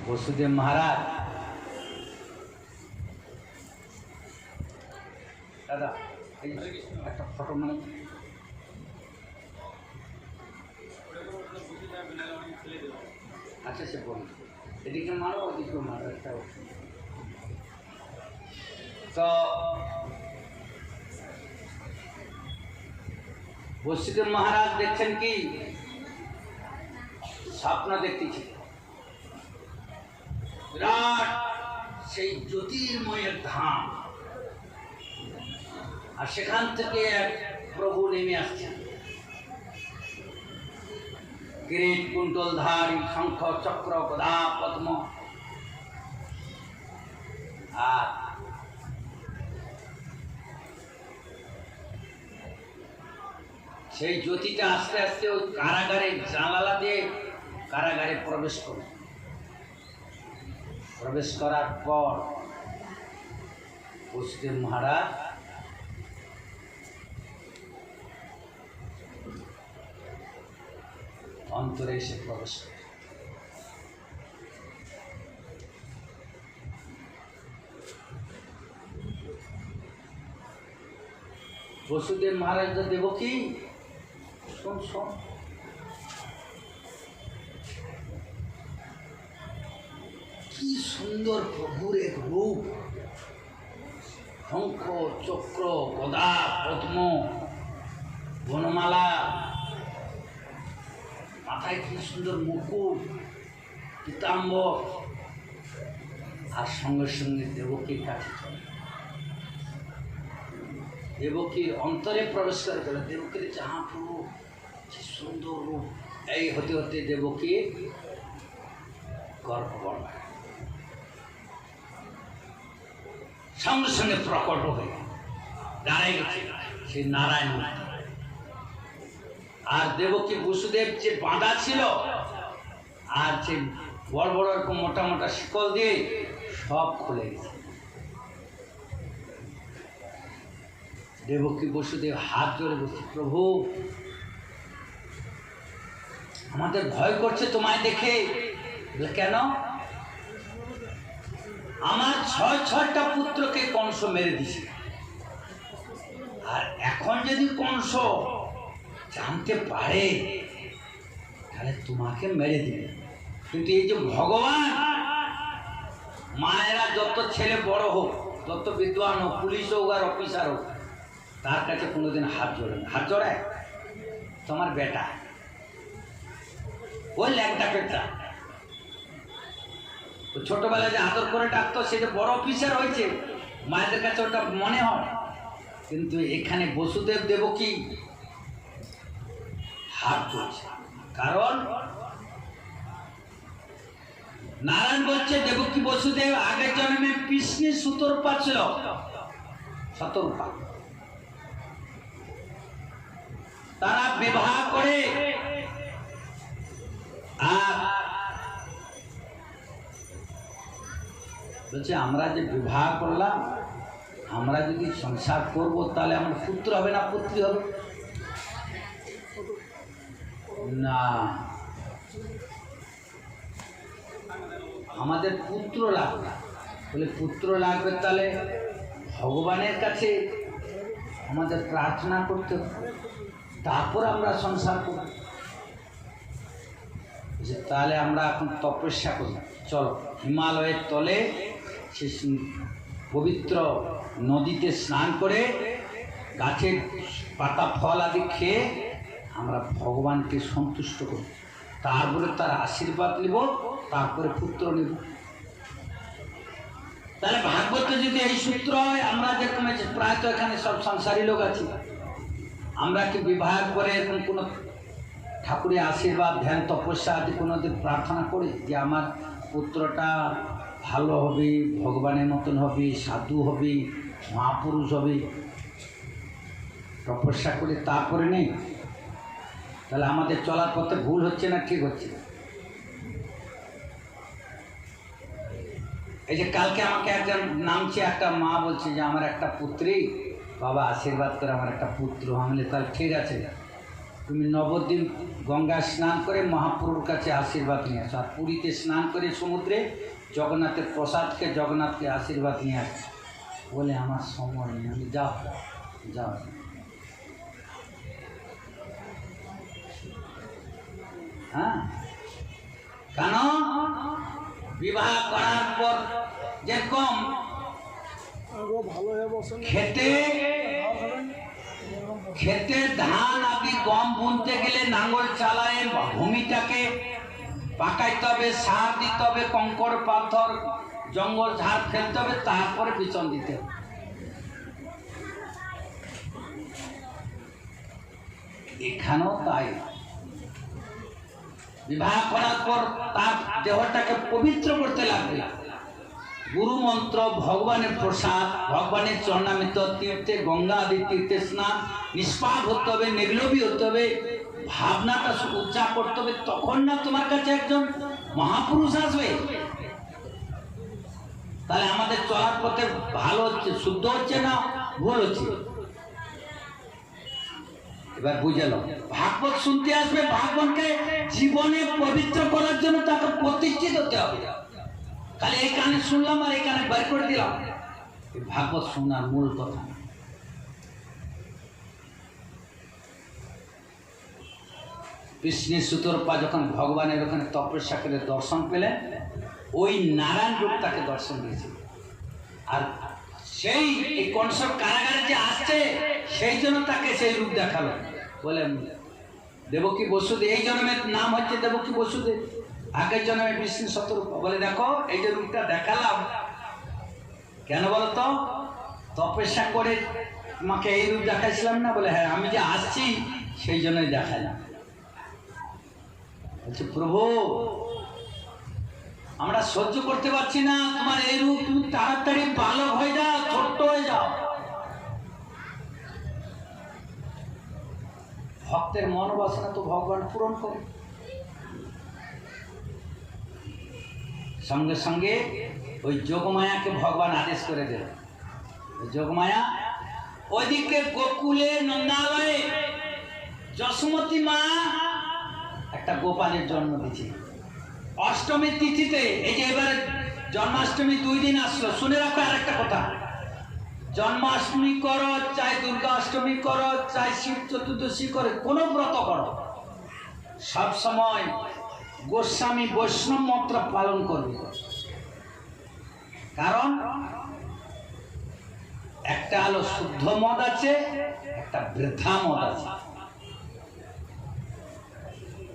বসুদেব মহারাজ দাদা এই একটা ফটো মানে আচ্ছা সে বলুন এদিকে মারো ওদিকে মারো একটা তো বসুদেব মহারাজ দেখছেন কি স্বপ্ন দেখতেছি বিরাট সেই জ্যোতির্ময়ের ধাম আর সেখান থেকে এক প্রভু নেমে আসছেন কিরিট কুণ্ডলধারী শঙ্খ চক্র গদা পদ্ম আর সেই জ্যোতিটা আস্তে আস্তে ওই কারাগারে জানালা দিয়ে কারাগারে প্রবেশ করে প্রবেশ করার পর বসুদেব মহারাজ অন্তরে এসে প্রবেশ করে বসুদেব মহারাজ দেবকী শোন শোন কি সুন্দর প্রভুর এক রূপ শঙ্খ চক্র গদা পদ্ম বনমালা মাথায় কি সুন্দর মুকুট পীতাম্বর আর সঙ্গে সঙ্গে দেবকীর কাছে চলে দেবকীর অন্তরে প্রবেশ করে গেল দেবকীর যাহা প্রভু কি সুন্দর রূপ এই হতে হতে দেবকীর গর্ভ বাড়ায় সঙ্গে সঙ্গে প্রকট হয়ে দাঁড়ায় গেছে সেই নারায়ণ আর দেবকী বসুদেব যে বাঁধা ছিল আর যে বড় বড় এরকম মোটা মোটা শিকল দিয়ে সব খুলে গেছে দেবকী বসুদেব হাত জোড়ে বসে প্রভু আমাদের ভয় করছে তোমায় দেখে কেন আমার ছয়টা পুত্রকে কংস মেরে দিছে আর এখন যদি কংস জানতে পারে তাহলে তোমাকে মেরে দিবে কিন্তু এই যে ভগবান মায়েরা যত ছেলে বড় হোক যত বিদ্বান হোক পুলিশ হোক আর অফিসার হোক তার কাছে কোনোদিন হাত জোড়ে না হাত জোড়ায় তোমার বেটা ওই ল্যাংটা পেটটা তো ছোটবেলায় যে আদর করে ডাকতো সে যে বড় অফিসার হয়েছে মায়েদের কাছে ওটা মনে হয় কিন্তু এখানে বসুদেব দেবকী হাত চলছে কারণ নারায়ণ বলছে দেবকী বসুদেব আগের জন্মে কৃষ্ণের সুতরূপা ছিল শতরূপা তারা বিবাহ করে আর বলছে আমরা যে বিবাহ করলাম আমরা যদি সংসার করব তাহলে আমার পুত্র হবে না পুত্রী হবে না আমাদের পুত্র লাগবে বলে পুত্র লাগবে তাহলে ভগবানের কাছে আমাদের প্রার্থনা করতে হবে তারপর আমরা সংসার করব তাহলে আমরা এখন তপস্যা করি চলো হিমালয়ের তলে সে পবিত্র নদীতে স্নান করে গাছের পাতা ফল আদি খেয়ে আমরা ভগবানকে সন্তুষ্ট করি তারপরে তার আশীর্বাদ নিব তারপরে পুত্র নিব তাহলে ভাগবত যদি এই সূত্র হয় আমরা যেরকম প্রায়ত এখানে সব সংসারী লোক আছি আমরা কি বিবাহ করে এরকম কোনো ঠাকুরের আশীর্বাদ ধ্যান তপস্যা আদি কোনোদিন প্রার্থনা করি যে আমার পুত্রটা ভালো হবে ভগবানের মতন হবে সাধু হবে মহাপুরুষ হবে তপস্যা করে তারপরে নেই তাহলে আমাদের চলার পথে ভুল হচ্ছে না ঠিক হচ্ছে এই যে কালকে আমাকে একজন নামছে একটা মা বলছে যে আমার একটা পুত্রী বাবা আশীর্বাদ করে আমার একটা পুত্র আমি তাহলে ঠিক আছে তুমি নবদ্বীপ গঙ্গা স্নান করে মহাপ্রভুর কাছে আশীর্বাদ নিয়ে আসো, আর পুরীতে স্নান করে সমুদ্রে জগন্নাথের প্রসাদকে জগন্নাথকে আশীর্বাদ নিয়ে আসো। বলে আমার সময় নেই। আমি যাও যাও। হ্যাঁ, কেন? বিবাহ করার পর যেরকম খেতে খেতে ধান আদি গম বুনতে গেলে নাঙ্গল চালায় ভূমিটাকে পাকাইতে হবে, সার দিতে হবে, কঙ্কর পাথর জঙ্গল ঝাড় ফেলতে হবে, তারপরে বিচন দিতে হবে। এখানেও তাই। বিবাহ করার পর তার দেহটাকে পবিত্র করতে লাগবে। গুরু মন্ত্র, ভগবানের প্রসাদ, ভগবানের চরণামৃত, তীর্থে গঙ্গা আদি তীর্থে স্নান, নিষ্পাপ হতে হবে, নির্লোভী হতে হবে, ভাবনাটা উচ্চা করতে হবে। তখন না তোমার কাছে একজন মহাপুরুষ আসবে। তাহলে আমাদের চলার পথে ভালো হচ্ছে, শুদ্ধ হচ্ছে না ভুল হচ্ছে? এবার বুঝালো, ভাগবত শুনতে আসবে, ভাগবতকে জীবনে পবিত্র করার জন্য তাকে প্রতিষ্ঠিত হতে হবে। তাহলে এই কানে শুনলাম আর এই কানে বের করে দিলাম, ভাগবত শোনার মূল কথা। কৃষ্ণের সুতরপা যখন ভগবানের ওখানে তপস্যা করে দর্শন পেলেন, ওই নারায়ণ রূপ তাকে দর্শন দিয়েছিল। আর সেই কংস কারাগারে যে আসছে, সেই জন্য তাকে সেই রূপ দেখালো। বলে দেবকী বসুদেব, এই জন্মের নাম হচ্ছে দেবকী বসুদেব, আগের জন্মে বিষ্ণু শতরূপা। বলে দেখো এই যে রূপটা দেখালাম কেন বলতো? তপস্যা করে তোমাকে এই রূপ দেখাইছিলাম না? বলে হ্যাঁ, আমি যে আসছি সেই জন্যই দেখালাম। বলছে প্রভু, আমরা সহ্য করতে পারছি না তোমার এই রূপ, তুমি তাড়াতাড়ি বালক হয়ে যাও, ছোট্ট হয়ে যাও। ভক্তের মনোবাসনা তো ভগবান পূরণ করে। সঙ্গে সঙ্গে ওই যোগমায়াকে ভগবান আদেশ করে দিল। যোগমায়া ওইদিকে গোকুলে নন্দালয়ে যশোমতী মা একটা গোপালের জন্ম দিয়েছে অষ্টমীর তিথিতে। এই যে এবারে জন্মাষ্টমী 2 দিন আসলো, শুনে রাখো আর একটা কথা, জন্মাষ্টমী করো, চাই দুর্গা অষ্টমী করো, চাই শিব চতুর্দশী করে, কোনো ব্রত করো, সব সময় গোস্বামী বৈষ্ণব মন্ত্র পালন করবে। কারণ একটা হলো শুদ্ধ মদ আছে, একটা বৃদ্ধা মদ আছে।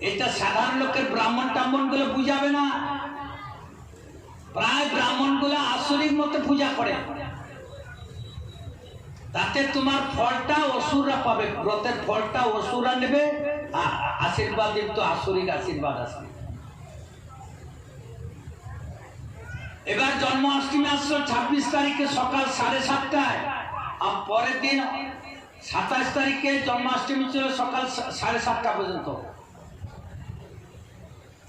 এটা সাধারণ লোকের ব্রাহ্মণ টাম্মন গুলো বুঝাবে না। প্রায় ব্রাহ্মণ গুলো আসরিক মতো পূজা করে, তাতে তোমার ফলটা অসুররা পাবে, ব্রতের ফলটা অসুররা নেবে, আশীর্বাদ তো আসরিক আশীর্বাদ আসবে। এবার জন্মাষ্টমী আসলো 26 তারিখে সকাল 7:30টায়, আর পরের দিন 27 তারিখে জন্মাষ্টমী ছিল সকাল 7:30টা পর্যন্ত।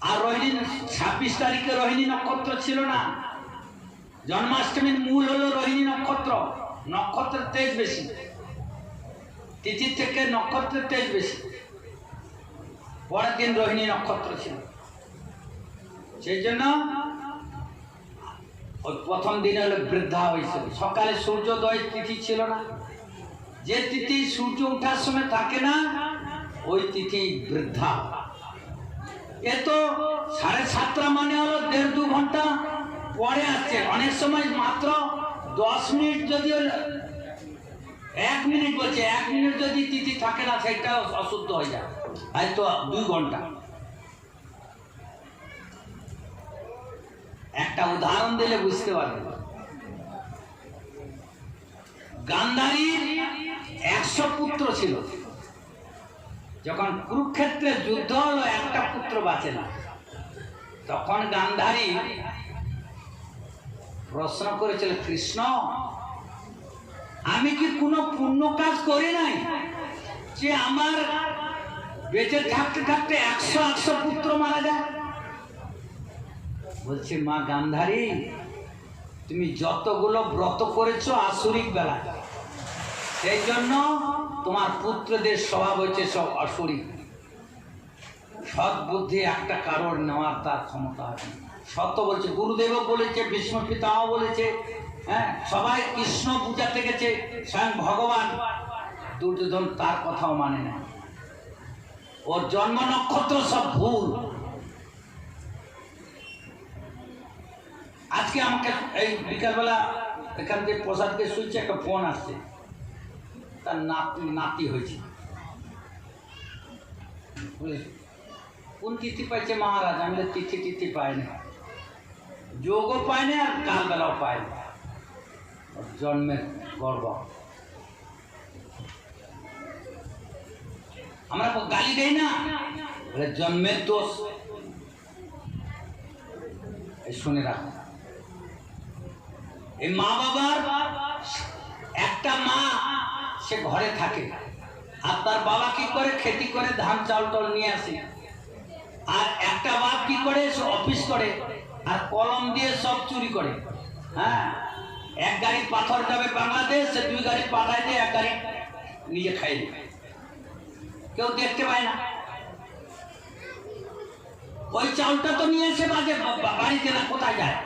আর রোহিণী 26 তারিখে রোহিণী নক্ষত্র ছিল না। জন্মাষ্টমীর মূল হলো রোহিণী নক্ষত্র, নক্ষত্রের তেজ বেশি, তিথির থেকে নক্ষত্রের তেজ বেশি। পরের দিন রোহিণী নক্ষত্র ছিল, সেই জন্য ওই প্রথম দিন হলো বৃদ্ধা হয়েছিল। সকালে সূর্যোদয় তিথি ছিল না, যে তিথি সূর্য ওঠার সময় থাকে না ওই তিথি বৃদ্ধা। এ তো 7:30 মানে হলো 1.5-2 ঘন্টা পরে আসছে। অনেক সময় মাত্র 10 মিনিট, যদি 1 মিনিট বলছে, 1 মিনিট যদি তিথি থাকে না সেটা অশুদ্ধ হয়ে যায়, হয়তো 2 ঘন্টা। একটা উদাহরণ দিলে বুঝতে পারবে। গান্ধারীর 100 পুত্র ছিল, যখন কুরুক্ষেত্রে যুদ্ধ হলো একটা পুত্র বাঁচে না, তখন গান্ধারী প্রশ্ন করেছিল, কৃষ্ণ আমি কি কোনো পুণ্য কাজ করি নাই যে আমার বেঁচে থাকতে থাকতে 100 পুত্র মারা যায়? বলছে মা গান্ধারী, তুমি যতগুলো ব্রত করেছো আসরিক বেলা, সেই জন্য তোমার পুত্রদের স্বভাব হচ্ছে সব আসুরি, সৎ বুদ্ধি একটা কারোর নেওয়ার তার ক্ষমতা আছে। সত্য বলছে, গুরুদেবও বলেছে, ভীষ্ম পিতাও বলেছে, হ্যাঁ, সবাই কৃষ্ণ পূজাতে গেছে, স্বয়ং ভগবান। দুর্যোধন তার কথাও মানে না, ওর জন্ম নক্ষত্র সব ভুল। আজকে আমাকে এই বিকালবেলা এখান থেকে প্রসাদকে শুনছে, একটা ফোন আসছে, তার নাতি হয়েছে। কোন তিথি পাইছে মহারাজ? আমি তিথি পাই না, যোগও পায় না, আর কালবেলাও পায় না, জন্মের গর্ব। আমরা গালি দেই না, জন্মের দোষ। শুনে রাখো, এই মা বাবার, একটা মা সে ঘরে থাকে, আর তার বাবা কি করে? খেতি করে, ধান চাল টাল নিয়ে আসে। আর একটা বাপ কি করে? সে অফিস করে, আর কলম দিয়ে সব চুরি করে। হ্যাঁ, এক গাড়ি পাথর যাবে বাংলাদেশ, সে 2 গাড়ি পাঠায় দিয়ে 1 গাড়ি নিজে খাই দেয়, কেউ দেখতে পায় না। ওই চাউলটা তো নিয়ে এসে বাজে বাড়িতে, না কোথায় যায়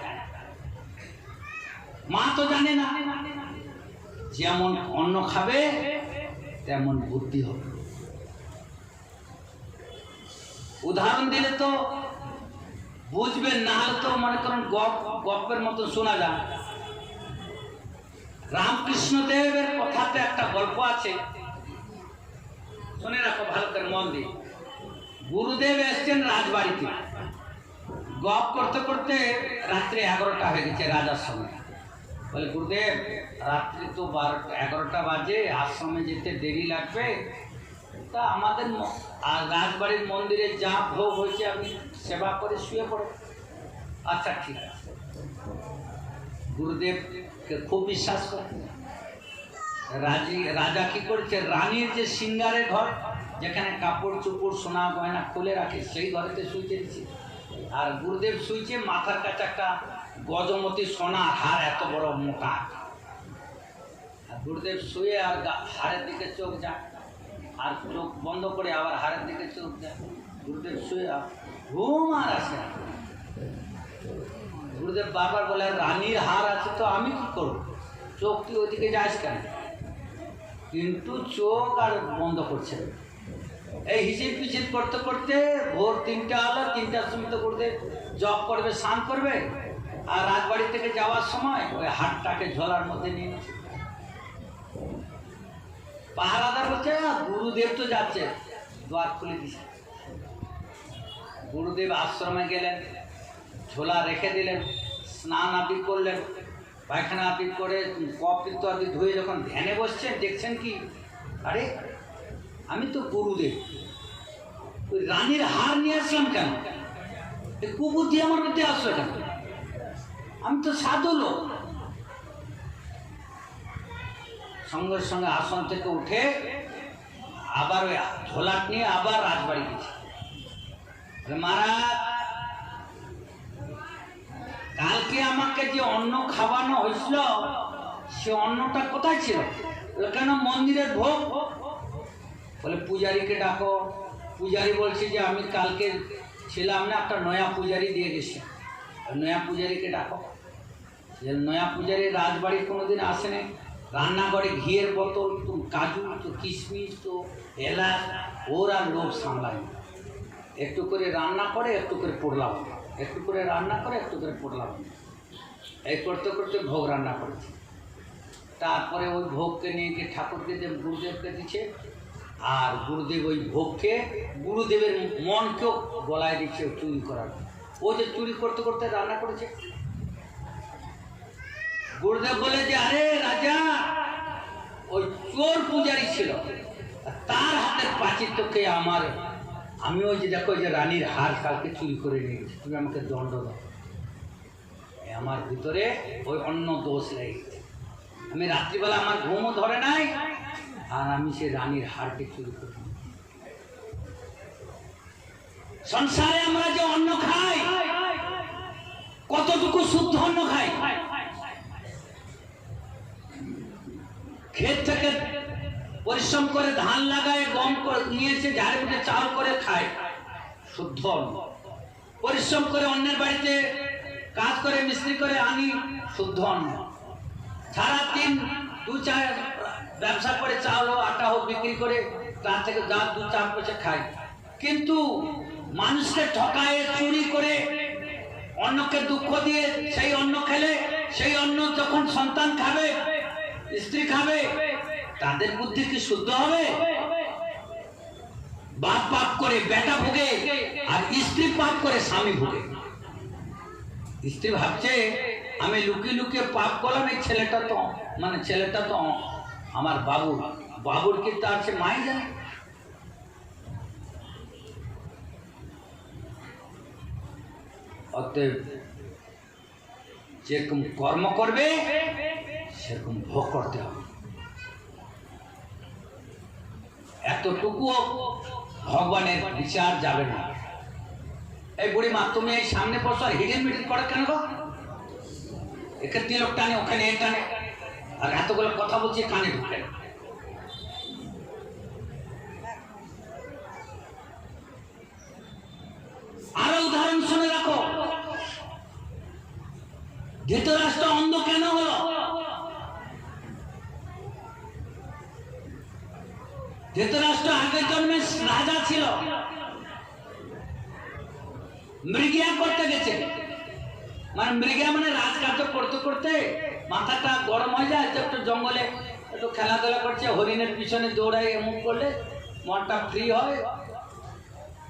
মা তো জানে না। যেমন অন্ন খাবে তেমন বুদ্ধি হবে। উদাহরণ দিলে তো বুঝবেন, না হলে তো মনে করেন গল্পের মতো শোনা যায়। রামকৃষ্ণদেবের কথাতে একটা গল্প আছে, শুনে রাখো ভালো করে, মন দিয়ে। গুরুদেব এসছেন রাজবাড়িতে, গপ করতে করতে রাত্রে 11টা হয়ে গেছে রাজার সঙ্গে। বলে, গুরুদেব, রাত্রি তো 11টা বাজে, আশ্রমে যেতে দেরি লাগবে, তা আমাদের রাজবাড়ির মন্দিরে যা ভোগ হয়েছে আপনি সেবা করে শুয়ে পড়ে। আচ্ছা ঠিক আছে। গুরুদেবকে খুব বিশ্বাস করে। রাজা কি করেছে? রানীর যে সিঙ্গারের ঘর, যেখানে কাপড় চোপড় সোনা গয়না খুলে রাখে, সেই ঘরেতে শুইতে দিচ্ছে। আর গুরুদেব শুইছে, মাথার কাছে একটা গজমতি সোনার হার, এত বড় মোটা। আর গুরুদেব শুয়ে আর হারের দিকে চোখ যায়, আর চোখ বন্ধ করে আবার হারের দিকে চোখ যায়। গুরুদেব শুয়ে ঘুম আর আসে। গুরুদেব বারবার বলে, রানীর হার আছে তো আমি কি করবো, চোখ তুই ওইদিকে যাস কেন? কিন্তু চোখ আর বন্ধ করছে। এই হিসেব পিছিয়ে করতে করতে ভোর 3টা হলো। 3টার সময় তো গুরুদেব জপ করবে, স্নান করবে, আর রাজবাড়ি থেকে যাওয়ার সময় ওই হাটটাকে ঝোলার মধ্যে নিয়ে নিচ্ছে। পাহারাদার বলছে, গুরুদেব তো যাচ্ছে, দ্বার খুলে দিছে। গুরুদেব আশ্রমে গেলেন, ঝোলা রেখে দিলেন, স্নান আদি করলেন, পায়খানা আদি করে কপ ইত্যাদি ধুয়ে যখন ধ্যানে বসছেন, দেখছেন কি, আরে আমি তো গুরুদেব, ওই রানীর হার নিয়ে আসলাম কেন? এই কুবুদ্ধি আমার মধ্যে আসলো কেন? আমি তো সাধু লোক। সঙ্গে সঙ্গে আসন থেকে উঠে আবার ওই ঝোলাট নিয়ে আবার রাজবাড়ি গেছে। মহারাজ, কালকে আমাকে যে অন্ন খাওয়ানো হয়েছিল, সে অন্নটা কোথায় ছিল? কেন মন্দিরের ভোগ? বলে, পূজারীকে ডাকো। পূজারী বলছে যে আমি কালকে ছিলাম না, একটা নয়া পূজারী দিয়ে গেছে, নয়া পূজারীকে ডাকো। যে নয়া পূজারী রাজবাড়ি কোনোদিন আসেনি, রান্নাঘরে ঘিয়ের বোতল, তো কাজু, তো কিশমিশ, তো এলাচ, ওরা লোভ সামলায়। একটু করে রান্না করে, একটু করে পোড়লাম, একটু করে রান্না করে, একটু করে পোড়লাম। এই করতে করতে ভোগ রান্না করেছে। তারপরে ওই ভোগকে নিয়ে গিয়ে ঠাকুরকে গুরুদেবকে দিচ্ছে, আর গুরুদেব ওই ভোগকে গুরুদেবের মনকেও গলায় দিচ্ছে চুরি করার। ও যে চুরি করতে করতে রান্না করেছে। গুরুদেব বলে যে, আরে রাজা, ওই চোর পূজারী ছিল, তার হাতের প্রাচিত্যকে আমার, আমি ওই যে দেখো, যে রানীর হার কালকে চুরি করে নিয়ে গেছি, তুমি আমাকে দণ্ড দাও। আমার ভিতরে ওই অন্য দোষ লেগেছে, আমি রাত্রিবেলা আমার ঘুমও ধরে নাই, আর আমি সে রানীর হারকে চুরি করি। সংসারে আমরা যে অন্ন খাই, কতটুকু শুদ্ধ অন্ন খাই? ক্ষেত থেকে পরিশ্রম করে ধান লাগায়, গম নিয়েছে, ঝাড়ে পিঠে চাল করে খায়, শুদ্ধ অন্ন। পরিশ্রম করে অন্যের বাড়িতে কাজ করে মিস্ত্রি করে আনি, শুদ্ধ অন্ন। সারাদিন দু চার ব্যবসা করে চাল হোক আটা হোক বিক্রি করে তার থেকে যা দু চার পয়সা খায়। কিন্তু মানুষকে ঠকায়, চুরি করে, অন্যকে দুঃখ দিয়ে সেই অন্ন খেলে, সেই অন্ন যখন সন্তান খাবে, স্ত্রী খাবে, তাদের বুদ্ধি কি শুদ্ধ হবে? বাপ পাপ করে বেটা ভোগে, আর স্ত্রী পাপ করে স্বামী ভোগে। স্ত্রী ভাবছে আমি লুকিয়ে লুকিয়ে পাপ করলাম, এই ছেলেটা তো আমার বাবুর কি তার সে মাই জানে। অতএব যেরকম কর্ম করবে সেরকম ভোগ করতে হবে। এতটুকুও ভগবানের বিচার যাবে না। এই বুড়ি মা, তুমি এই সামনে বসো আর হিডিল মিডিল করে কেন গো? একে তিলক টানে, ওখানে এ টানে, আর এতগুলো কথা বলছি কানে ঢুকে। আরো উদাহরণ শুনে রাখো, ধৃতরাষ্ট্র অন্ধ কেন হলো? ধৃতরাষ্ট্র আগের জন্মে রাজা ছিল, মৃগিয়া করতে গেছে। মৃগিয়া মানে রাজকার্য করতে করতে মাথাটা গরম হয়ে যায়, একটু জঙ্গলে একটু খেলাধুলা করছে, হরিণের পিছনে দৌড়াই, এমন করলে মনটা ফ্রি হয়,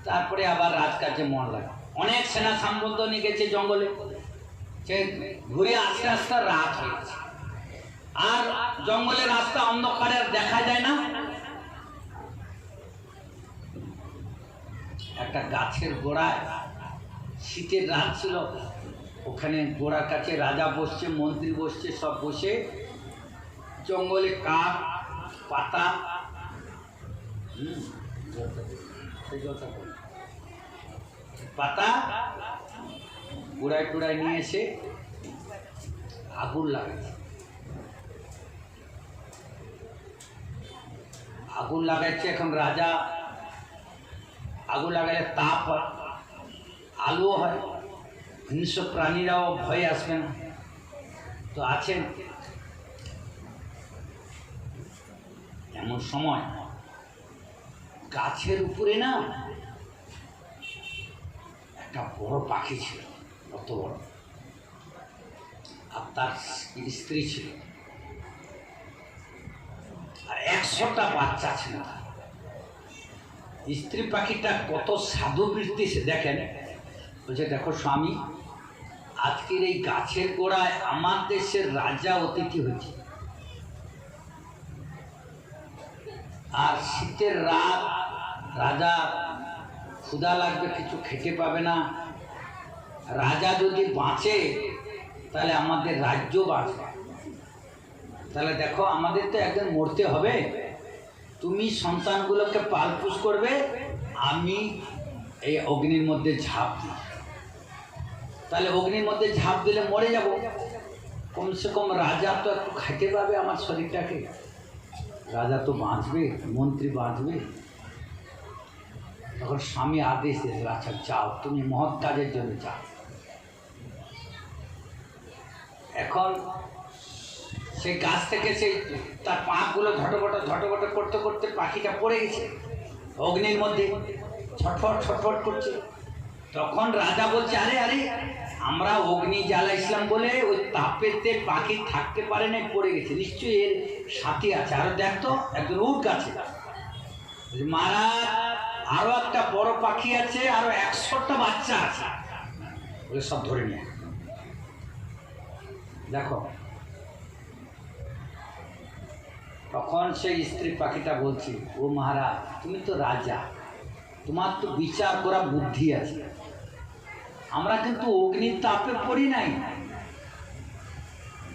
তারপরে আবার রাজকার্যে মন লাগে। অনেক সেনা সামন্ত নিয়ে গেছে জঙ্গলে, সে ঘুরে আস্তে আস্তে রাত হয়েছে, আর জঙ্গলের রাস্তা অন্ধকারে দেখা যায় না। একটা গাছের গোড়ায়, শীতের রাত ছিল, ওখানে গোড়ার কাছে রাজা বসছে, মন্ত্রী বসছে, সব বসে জঙ্গলে কাঠ পাতা পাতা কুড়ায় টুড়ায় নিয়ে এসে আগুন লাগাচ্ছে। আগুন লাগাচ্ছে। এখন রাজা আগুন লাগালে তাপ হয়, আলো হয়, হিংস্র প্রাণীরাও ভয় আসবে না। তো আছেন এমন সময় গাছের উপরে না একটা বড় পাখি ছিল, কত বড়, আর তার স্ত্রী ছিল, আর 100টা বাচ্চা ছিল। স্ত্রী পাখিটা কত সাধু বৃত্তি সে দেখেন, বলছে দেখো স্বামী, আজকের এই গাছের গোড়ায় আমার দেশের রাজা অতিথি হয়েছে, আর শীতের রাত, রাজা ক্ষুধা লাগবে, কিছু খেতে পাবে না। রাজা যদি বাঁচে তাহলে আমাদের রাজ্য বাঁচবে, তাহলে দেখো আমাদের তো একদিন মরতে হবে, তুমি সন্তানগুলোকে পালপুষ করবে, আমি এই অগ্নির মধ্যে ঝাঁপ দিই, তাহলে অগ্নির মধ্যে ঝাঁপ দিলে মরে যাব, কমসে কম রাজা তো একটু খেতে পাবে আমার শরীরটাকে, রাজা তো বাঁচবে, মন্ত্রী বাঁচবে। তখন স্বামী আদেশ দিয়েছে, আচ্ছা যাও, তুমি মহৎ কাজের জন্য যাও। এখন সেই গাছ থেকে সেই তার পাঁকগুলো ঝটপট করতে করতে পাখিটা পড়ে গেছে অগ্নির মধ্যে, ছটফট ছটফট করছে। তখন রাজা বলছে, আরে আরে, আমরা অগ্নি জ্বালাইছিলাম বলে ওই তাপেতে পাখি থাকতে পারে না, পড়ে গেছে, নিশ্চয়ই এর সাথী আছে। আরো দেখতো একজন উট গাছে, মহারাজ আরো একটা বড় পাখি আছে, আরো 100টা বাচ্চা আছে, বলে সব ধরে নিয়ে দেখো। তখন সেই স্ত্রী পাখিটা বলছি, ও মহারাজ, তুমি তো রাজা, তোমার তো বিচার করা বুদ্ধি আছে, আমরা কিন্তু অগ্নির তাপে পড়ি নাই,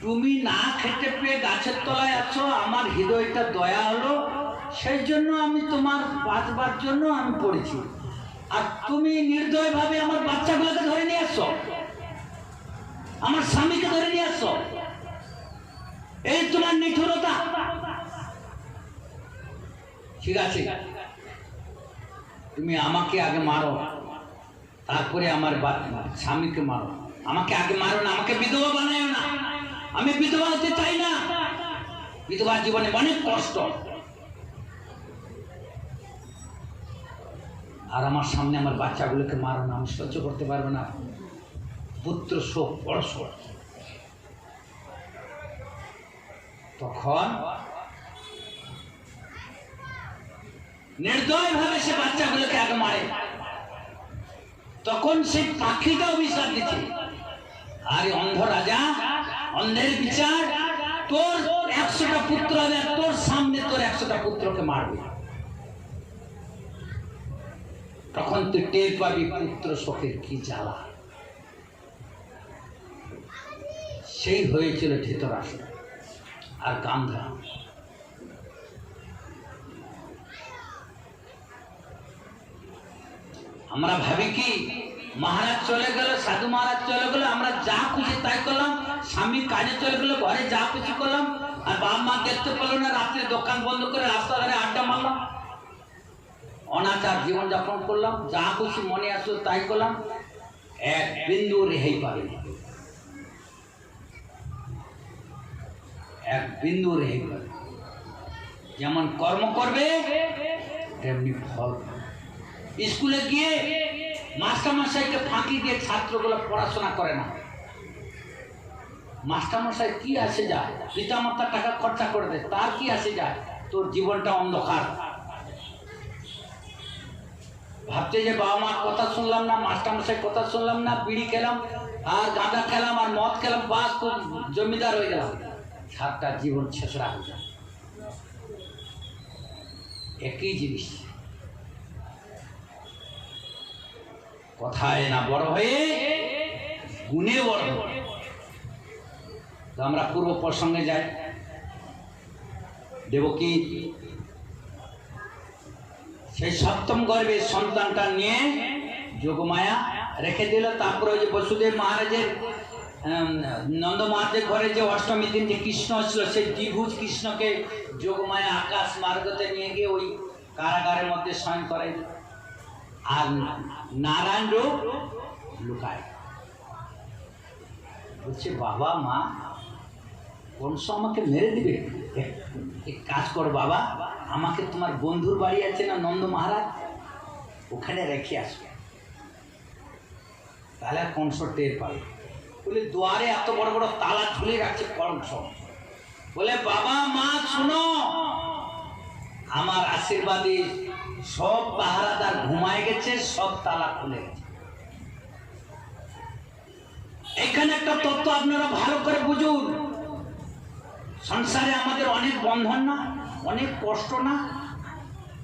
তুমি না খেতে পেয়ে গাছের তলায় আছো, আমার হৃদয়টা দয়া হলো, সেই জন্য আমি তোমার বাঁচবার জন্য আমি পড়েছি, আর তুমি নির্দয়ভাবে আমার বাচ্চাগুলোকে ধরে নিয়ে আসছো, আমার স্বামীকে ধরে নিয়ে আসছো, এই তোমার নিঠুরতা। ঠিক আছে, তুমি আমাকে আগে মারো, তারপরে আমার স্বামীকে মারো। আমাকে আগে মারো না, আমাকে বিধবা বানায় না, আমি বিধবা হতে চাই না। বিধবা জীবনে অনেক কষ্ট। আর আমার সামনে আমার বাচ্চাগুলোকে মারো না, আমি সহ্য করতে পারবো না। পুত্র শোক, বড় শোক। তখন নির্দয় ভাবে সে বাচ্চাগুলোকে আগে মারে। তখন সেই পাখিটা অভিশাপ দিচ্ছে, আরে অন্ধ রাজা, অন্ধের বিচার, তোর 100টা পুত্র হবে, তোর সামনে তোর 100টা পুত্রকে মারবে। তখন তুই টের পাবি পুত্র শোকের কি জ্বালা। সেই হয়েছিল ধৃতরাষ্ট্র আর গান্ধার। আমরা ভাবি কি মহারাজ চলে গেল, সাধু মহারাজ চলে গেল, আমরা যা খুশি তাই করলাম, স্বামী কাজে চলে গেল, ঘরে যা খুশি করলাম, আর বাবা মা দেখতে পেলো না, রাত্রে দোকান বন্ধ করে রাস্তা ধারে আড্ডা মারলাম, অনাচার জীবন যাপন করলাম, যা খুশি মনে আসলো তাই করলাম, এক বিন্দু রেহাই পাবেনি, এক বিন্দু রেহাই পাবে। যেমন কর্ম করবে তেমনি ফল। স্কুলে গিয়ে মাস্টারমশাইকে ফাঁকি দিয়ে ছাত্রগুলো পড়াশোনা করে না। মাস্টারমশাই কি আসে যায়, পিতামাতা টাকা খরচা করে দেয়, তার কি আসে যায়? তোর জীবনটা অন্ধকার। ভাবছে যে বাবা মার কথা শুনলাম না, মাস্টারমশাই কথা শুনলাম না, বিড়ি খেলাম আর গাঁজা খেলাম আর মদ খেলাম, বাস খুব জমিদার হয়ে গেলাম, সাতটা জীবন ছেঁচড়া হয়ে যায়। একই জিনিস, কথায় না বড় হয়ে গুণে বড়। তো আমরা পূর্ব প্রসঙ্গে যাই। দেবকী সেই সপ্তম গর্ভে সন্তানটা নিয়ে যোগমায়া রেখে দিল। তারপরে ওই যে বসুদেব মহারাজের নন্দ মহারাজের ঘরে যে অষ্টমী দিন যে কৃষ্ণ ছিল, সেই দ্বিভুজ কৃষ্ণকে যোগমায়া আকাশ মার্গতে নিয়ে গিয়ে ওই কারাগারের মধ্যে শয়ন করাই দিল। আর নারায়ণ রূপ লুকায়। বলছে বাবা মা কংস আমাকে মেরে দিবে, এক কাজ কর বাবা, আমাকে তোমার বন্ধুর বাড়ি আছে না নন্দ মহারাজ, ওখানে রেখে আসবে, তাহলে কংস টের পাবে। বলে দুয়ারে এত বড় বড় তালা ঝুলে রাখছে কংস। বলে বাবা মা শুনো, আমার আশীর্বাদী সব পাহারাদার ঘুমায় গেছে, সব তালা খুলে গেছে। এখানে একটা তত্ত্ব আপনারা ভালো করে বুঝুন। সংসারে আমাদের অনেক বন্ধন না, অনেক কষ্ট না,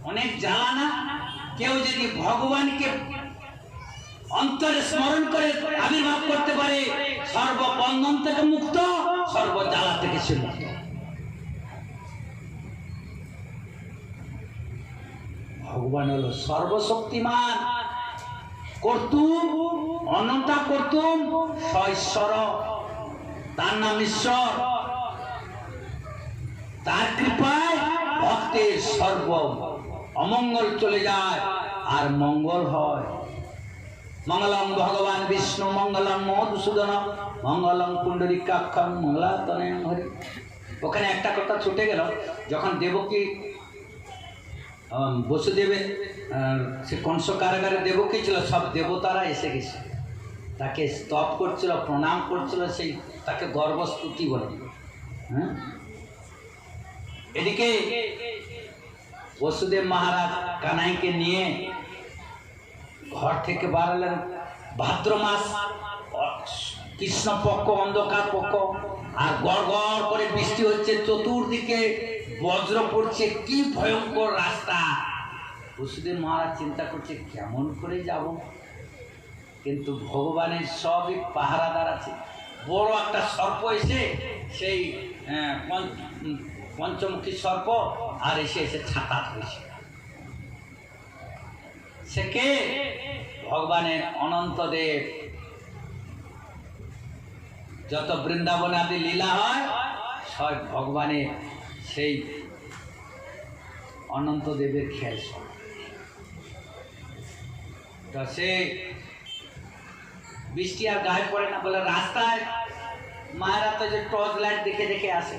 অনেক জ্বালা না। কেউ যদি ভগবানকে অন্তরে স্মরণ করে আবির্ভাব করতে পারে, সর্ববন্ধন থেকে মুক্ত, সর্ব জ্বালা থেকে সে মুক্ত। ভগবান হলো সর্বশক্তিমান, কর্তুম, অনন্তা কর্তুম, সঈশ্বর, তার নাম ঈশ্বর। তার কৃপায় ভক্তের সর্ব অমঙ্গল চলে যায় আর মঙ্গল হয়। মঙ্গলম ভগবান বিষ্ণু, মঙ্গলম মধুসূদন, মঙ্গলম পুণ্ডরীকাক্ষম, মঙ্গলাতনয়ং হরি। ওখানে একটা কথা ছুটে গেল, যখন দেবকী বসুদেবের সে কংস কারাগারে দেবকী ছিল, সব দেবতারা এসে গেছে, তাকে স্তব করছিল, প্রণাম করছিল, সেই তাকে গর্বস্তুতি বলে। হ্যাঁ, এদিকে বসুদেব মহারাজ কানাইকে নিয়ে ঘর থেকে বাড়ালেন। ভাদ্র মাস, কৃষ্ণপক্ষ, অন্ধকার পক্ষ, আর গড় গড় করে বৃষ্টি হচ্ছে, চতুর্দিকে বজ্র পড়ছে, কি ভয়ঙ্কর রাস্তা। বসুদেব মহারাজ চিন্তা করছে কেমন করে যাব, কিন্তু ভগবানের সবই পাহারাদার আছে। বড় একটা সর্প এসে, সেই পঞ্চমুখী সর্প, আর এসে এসে ছাতা হয়েছে। সে কে? ভগবানের অনন্তদেব। যত বৃন্দাবনে আদি লীলা হয়, সব ভগবানের সেই অনন্ত দেবের খেয়াল সব। তো সে বৃষ্টি আর গায়ে পড়ে না বলে রাস্তায় মায়েরা তো যে টর্চ লাইট দেখে দেখে আসে,